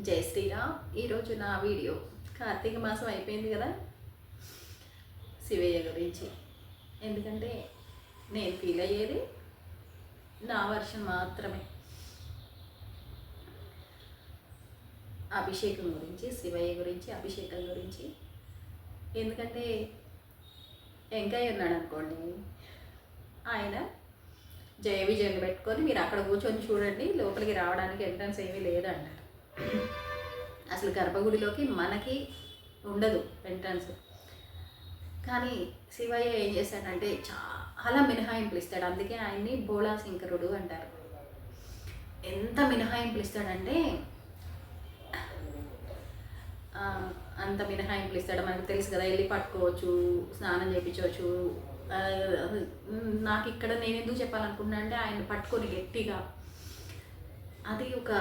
జై శ్రీరామ్. ఈరోజు నా వీడియో కార్తీక మాసం అయిపోయింది కదా, శివయ్య గురించి. ఎందుకంటే నేను ఫీల్ అయ్యేది నా వర్షన్ మాత్రమే. అభిషేకం గురించి, శివయ్య గురించి, అభిషేకం గురించి. ఎందుకంటే వెంకయ్య ఉన్నాడు అనుకోండి, ఆయన జయ విజయలు పెట్టుకొని మీరు అక్కడ కూర్చొని చూడండి, లోపలికి రావడానికి ఎంట్రన్స్ ఏమీ లేదంటారు. అసలు గర్భగుడిలోకి మనకి ఉండదు ఎంట్రన్స్. కానీ శివయ్య ఏం చేశాడంటే చాలా మినహాయింపులు ఇస్తాడు. అందుకే ఆయన్ని బోళా శంకరుడు అంటారు. ఎంత మినహాయింపులు ఇస్తాడంటే అంత మినహాయింపులు ఇస్తాడు. మనకు తెలుసు కదా, వెళ్ళి పట్టుకోవచ్చు, స్నానం చేయించవచ్చు. నాకు ఇక్కడ నేను ఎందుకు చెప్పాలనుకుంటున్నా అంటే, ఆయన పట్టుకొని గట్టిగా, అది ఒక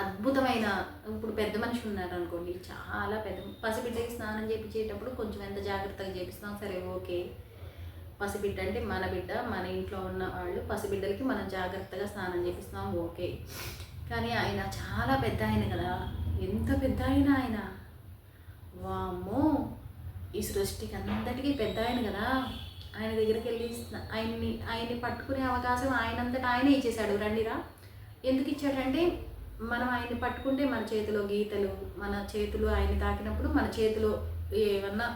అద్భుతమైన. ఇప్పుడు పెద్ద మనిషి ఉన్నారు అనుకోండి, చాలా పెద్ద పసిబిడ్డకి స్నానం చేయించేటప్పుడు కొంచెం ఎంత జాగ్రత్తగా చేపిస్తాం, సరే ఓకే. పసిబిడ్డ అంటే మన బిడ్డ, మన ఇంట్లో ఉన్న వాళ్ళు, పసిబిడ్డలకి మనం జాగ్రత్తగా స్నానం చేపిస్తాం, ఓకే. కానీ ఆయన చాలా పెద్ద ఆయన కదా, ఎంత పెద్ద ఆయన వామ్మో, ఈ సృష్టికి అంతటికీ పెద్ద ఆయన కదా. ఆయన దగ్గరికి వెళ్ళి ఆయన్ని పట్టుకునే అవకాశం ఆయనంతటా ఆయనే ఇచ్చేశాడు. రండిరా. ఎందుకు ఇచ్చాడంటే, మనం ఆయన్ని పట్టుకుంటే మన చేతిలో గీతలు, మన చేతులు ఆయన్ని తాకినప్పుడు మన చేతిలో ఏమన్నా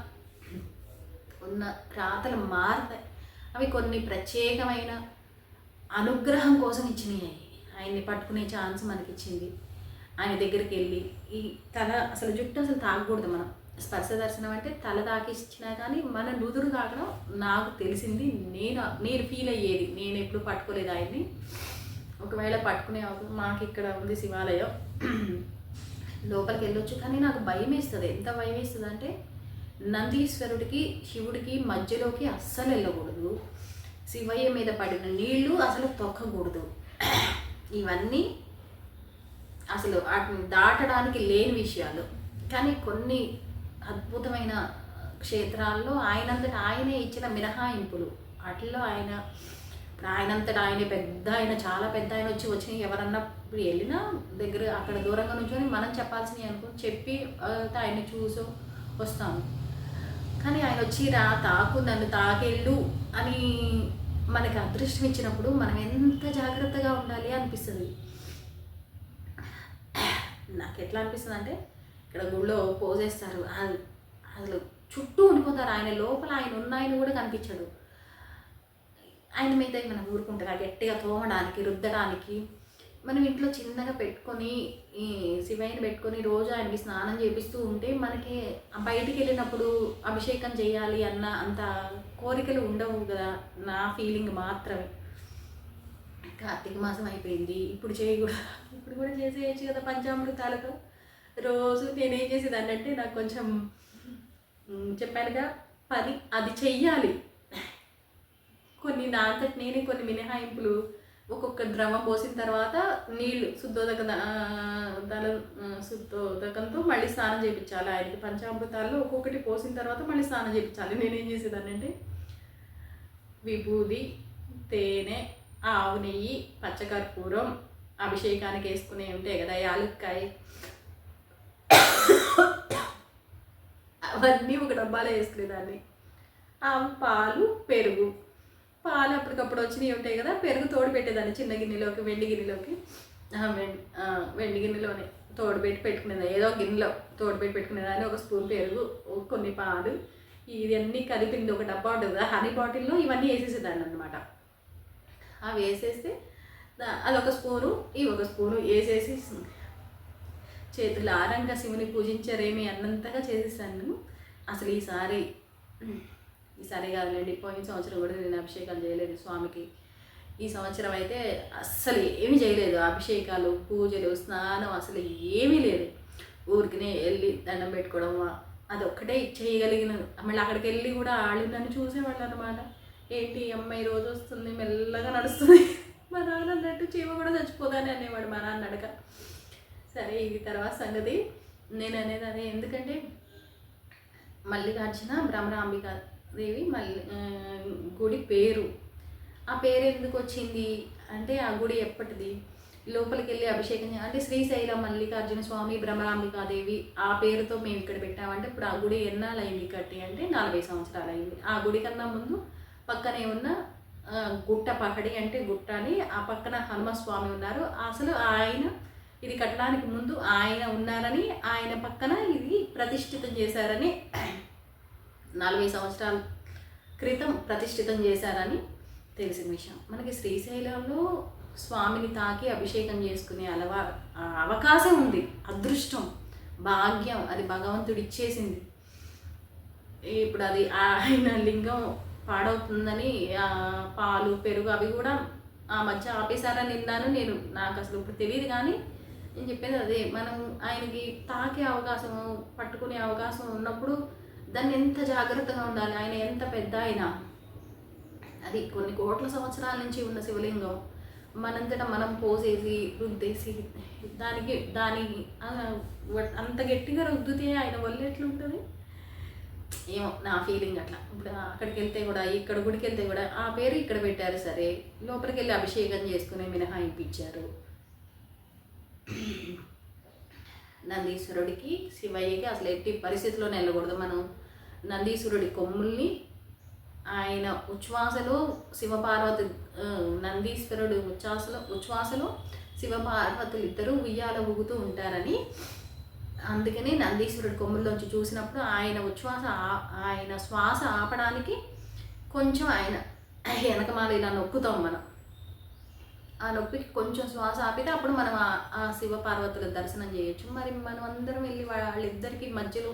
ఉన్న రాతలు మారుతాయి. అవి కొన్ని ప్రత్యేకమైన అనుగ్రహం కోసం ఇచ్చినాయి. ఆయన్ని పట్టుకునే ఛాన్స్ మనకిచ్చింది. ఆయన దగ్గరికి వెళ్ళి ఈ తల, అసలు జుట్టు అసలు తాకకూడదు. మనం స్పర్శ దర్శనం అంటే తల తాకిచ్చినా కానీ మన నుదురు తాకడం నాకు తెలిసింది. నేను ఫీల్ అయ్యేది. నేను ఎప్పుడు పట్టుకోలేదు ఆయన్ని. ఒకవేళ పట్టుకునే మాకు ఇక్కడ ఉంది శివాలయం, లోపలికి వెళ్ళొచ్చు. కానీ నాకు భయం వేస్తుంది. ఎంత భయం వేస్తుంది అంటే, నందీశ్వరుడికి శివుడికి మధ్యలోకి అస్సలు వెళ్ళకూడదు. శివయ్య మీద పడిన నీళ్లు అసలు తొక్కకూడదు. ఇవన్నీ అసలు వాటిని దాటడానికి లేని విషయాలు. కానీ కొన్ని అద్భుతమైన క్షేత్రాల్లో ఆయనంతటా ఆయనే ఇచ్చిన మినహాయింపులు. వాటిల్లో ఆయనంతటా ఆయనే పెద్ద ఆయన, చాలా పెద్ద ఆయన వచ్చి ఎవరన్నా ఇప్పుడు వెళ్ళినా దగ్గర అక్కడ దూరంగా నుంచొని మనం చెప్పాల్సినవి అనుకుని చెప్పి ఆయన్ని చూసో వస్తాము. కానీ ఆయన వచ్చి నన్ను తాకెళ్ళు అని మనకి అదృష్టం ఇచ్చినప్పుడు మనం ఎంత జాగ్రత్తగా ఉండాలి అనిపిస్తుంది. నాకు ఎట్లా అనిపిస్తుంది అంటే, ఇక్కడ గుళ్ళో పోసేస్తారు, అసలు చుట్టూ ఉండిపోతారు. ఆయన లోపల ఆయన ఉన్నాయన కూడా కనిపించడు. ఆయన మీద మనం ఊరుకుంటారా గట్టిగా తోమడానికి, రుద్దడానికి. మనం ఇంట్లో చిన్నగా పెట్టుకొని ఈ శివయ్యని పెట్టుకొని రోజు ఆయనకి స్నానం చేపిస్తూ ఉంటే మనకి బయటికి వెళ్ళినప్పుడు అభిషేకం చేయాలి అన్న అంత కోరికలు ఉండవు కదా. నా ఫీలింగ్ మాత్రమే. కార్తీక మాసం అయిపోయింది, ఇప్పుడు చేయకూడదు, ఇప్పుడు కూడా చేసేయచ్చు కదా పంచామృతాలతో. రోజు నేనేం చేసేదాన్ని అంటే, నాకు కొంచెం చెప్పానుగా పని, అది చెయ్యాలి. కొన్ని నా అంతటి నేనే కొన్ని మినహాయింపులు, ఒక్కొక్క ద్రవం పోసిన తర్వాత నీళ్లు శుద్ధోదకంతో మళ్ళీ స్నానం చేయించాలి. ఆయనకి పంచామృతాల్లో ఒక్కొక్కటి పోసిన తర్వాత మళ్ళీ స్నానం చేయించాలి. నేనేం చేసేదాన్ని అంటే, విభూది, తేనె, ఆవు నెయ్యి, పచ్చకర్పూరం, అభిషేకానికి వేసుకునే ఉంటాయి కదా, యాలక్కాయ, అవన్నీ ఒక డబ్బాలో వేసుకునేదాన్ని. పాలు, పెరుగు. పాలు అప్పటికప్పుడు వచ్చినవి ఉంటాయి కదా, పెరుగు తోడు పెట్టేదాన్ని చిన్న గిన్నెలోకి, వెండి గిన్నెలోకి, వెండి గిన్నెలోనే తోడుపెట్టి పెట్టుకునేదాన్ని. ఏదో గిన్నెలో తోడుపెట్టి పెట్టుకునేదాన్ని. ఒక స్పూన్ పెరుగు, కొన్ని పాలు, ఇవన్నీ కలిపింది ఒక డబ్బా ఉంటుంది కదా, హనీ బాటిల్లో ఇవన్నీ వేసేసేదాన్ని అనమాట. అవి వేసేస్తే అదొక స్పూను, ఇవి ఒక స్పూను వేసేసి చేతులు ఆరంగా శివుని పూజించారేమి అన్నంతగా చేసేసాను. అసలు ఈసారి కాదులేండి, పోయిన సంవత్సరం కూడా నేను అభిషేకాలు చేయలేదు స్వామికి. ఈ సంవత్సరం అయితే అస్సలు ఏమీ చేయలేదు. అభిషేకాలు, పూజలు, స్నానం అసలు ఏమీ లేదు. ఊరికినే వెళ్ళి దండం పెట్టుకోవడం, అదొక్కటే చేయగలిగిన. మళ్ళీ అక్కడికి వెళ్ళి కూడా వాళ్ళు నన్ను చూసేవాళ్ళు అనమాట. ఏంటి అమ్మాయి రోజు వస్తుంది, మెల్లగా నడుస్తుంది, మా నాన్న అన్నట్టు చీమ కూడా చచ్చిపోదాని అనేవాడు మా నాన్న అడగ. సరే, ఇది తర్వాత సంగతి. నేను అనేది అదే. ఎందుకంటే మల్లికార్జున భ్రమరాంబికా దేవి గుడి పేరు. ఆ పేరు ఎందుకు వచ్చింది అంటే, ఆ గుడి ఎప్పటిది, లోపలికి వెళ్ళి అభిషేకం అంటే శ్రీశైలం మల్లికార్జున స్వామి భ్రమరాంబికాదేవి ఆ పేరుతో మేము ఇక్కడ పెట్టామంటే ఇప్పుడు ఆ గుడి ఎన్నాళ్ళు అయింది కట్టి అంటే 40 సంవత్సరాలు అయింది. ఆ గుడి కన్నా ముందు పక్కనే ఉన్న గుట్ట పహడి అంటే గుట్ట అని ఆ పక్కన హనుమస్వామి ఉన్నారు. అసలు ఆయన ఇది కట్టడానికి ముందు ఆయన ఉన్నారని ఆయన పక్కన ఇది ప్రతిష్ఠితం చేశారని 40 సంవత్సరాల క్రితం ప్రతిష్ఠితం చేశారని తెలిసిన విషయం. మనకి శ్రీశైలంలో స్వామిని తాకి అభిషేకం చేసుకునే అవకాశం ఉంది. అదృష్టం, భాగ్యం అది భగవంతుడు ఇచ్చేసింది. ఇప్పుడు అది ఆయన లింగం పాడవుతుందని పాలు పెరుగు అవి కూడా ఆ మధ్య ఆపేశారని విన్నాను నేను. నాకు అసలు ఇప్పుడు తెలియదు, కానీ నేను చెప్పేది అదే, మనం ఆయనకి తాకే అవకాశం పట్టుకునే అవకాశం ఉన్నప్పుడు దాన్ని ఎంత జాగ్రత్తగా ఉండాలి. ఆయన ఎంత పెద్ద అయినా అది కొన్ని కోట్ల సంవత్సరాల నుంచి ఉన్న శివలింగం మనంతటా మనం పోసేసి రుద్దేసి దాని అంత గట్టిగా రుద్దితే ఆయన వల్ల ఎట్లుంటుంది ఏమో నా ఫీలింగ్ అట్లా. ఇప్పుడు అక్కడికి వెళ్తే కూడా ఇక్కడ గుడికి వెళ్తే కూడా ఆ పేరు ఇక్కడ పెట్టారు, సరే లోపలికి వెళ్ళి అభిషేకం చేసుకునే మినహాయింపించారు. నందీశ్వరుడికి శివయ్యకి అసలు ఎట్టి పరిస్థితిలోనే వెళ్ళకూడదు. మనం నందీశ్వరుడి కొమ్ముల్ని ఆయన ఉచ్ఛ్వాసలో శివపార్వతి నందీశ్వరుడు ఉచ్ఛ్వాసలో శివపార్వతులు ఇద్దరు ఉయ్యాల ఊగుతూ ఉంటారని, అందుకని నందీశ్వరుడి కొమ్ముల్లోంచి చూసినప్పుడు ఆయన శ్వాస ఆపడానికి కొంచెం ఆయన వెనకమాల ఇలా నొక్కుతాం మనం. ఆ నొప్పికి కొంచెం శ్వాస ఆపితే అప్పుడు మనం ఆ శివపార్వతుల దర్శనం చేయొచ్చు. మరి మనం అందరం వెళ్ళి వాళ్ళిద్దరికి మధ్యలో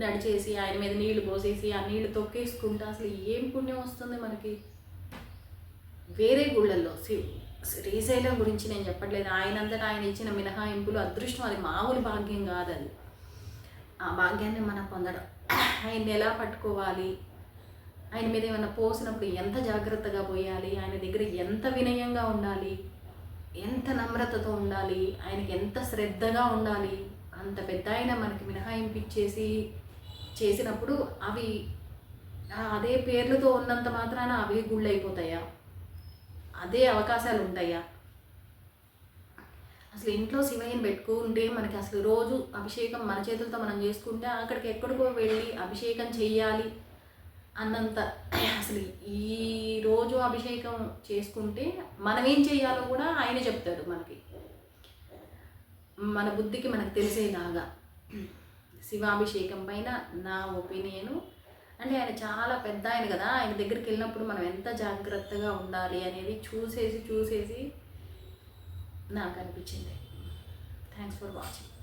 నడిచేసి ఆయన మీద నీళ్లు పోసేసి ఆ నీళ్లు తొక్కేసుకుంటే అసలు ఏం పుణ్యం వస్తుంది మనకి? వేరే గుళ్ళల్లో శ్రీశైలం గురించి నేను చెప్పట్లేదు, ఆయనంతటా ఆయన ఇచ్చిన మినహాయింపులు అదృష్టం, అది మామూలు భాగ్యం కాదు. అది ఆ భాగ్యాన్ని మనం పొందడం, ఆయన్ని ఎలా పట్టుకోవాలి, ఆయన మీద ఏమైనా పోసినప్పుడు ఎంత జాగ్రత్తగా పోయాలి, ఆయన దగ్గర ఎంత వినయంగా ఉండాలి, ఎంత నమ్రతతో ఉండాలి, ఆయనకి ఎంత శ్రద్ధగా ఉండాలి. అంత పెద్ద ఆయన మనకి మినహాయింపిచ్చేసి చేసినప్పుడు అవి అదే పేర్లతో ఉన్నంత మాత్రాన అవి గుళ్ళు అయిపోతాయా? అదే అవకాశాలు ఉంటాయా? అసలు ఇంట్లో శివయ్యని పెట్టుకుంటే మనకి అసలు రోజు అభిషేకం మన చేతులతో మనం చేసుకుంటే అక్కడికి ఎక్కడికో వెళ్ళి అభిషేకం చెయ్యాలి అన్నంత, అసలు ఈ రోజు అభిషేకం చేసుకుంటే మనం ఏం చెయ్యాలో కూడా ఆయన చెప్తాడు మనకి, మన బుద్ధికి మనకు తెలిసేలాగా. శివాభిషేకం పైన నా ఒపీనియను అంటే ఆయన చాలా పెద్ద ఆయన కదా, ఆయన దగ్గరికి వెళ్ళినప్పుడు మనం ఎంత జాగ్రత్తగా ఉండాలి అనేది చూసేసి నాకు అనిపించింది. Thanks for watching.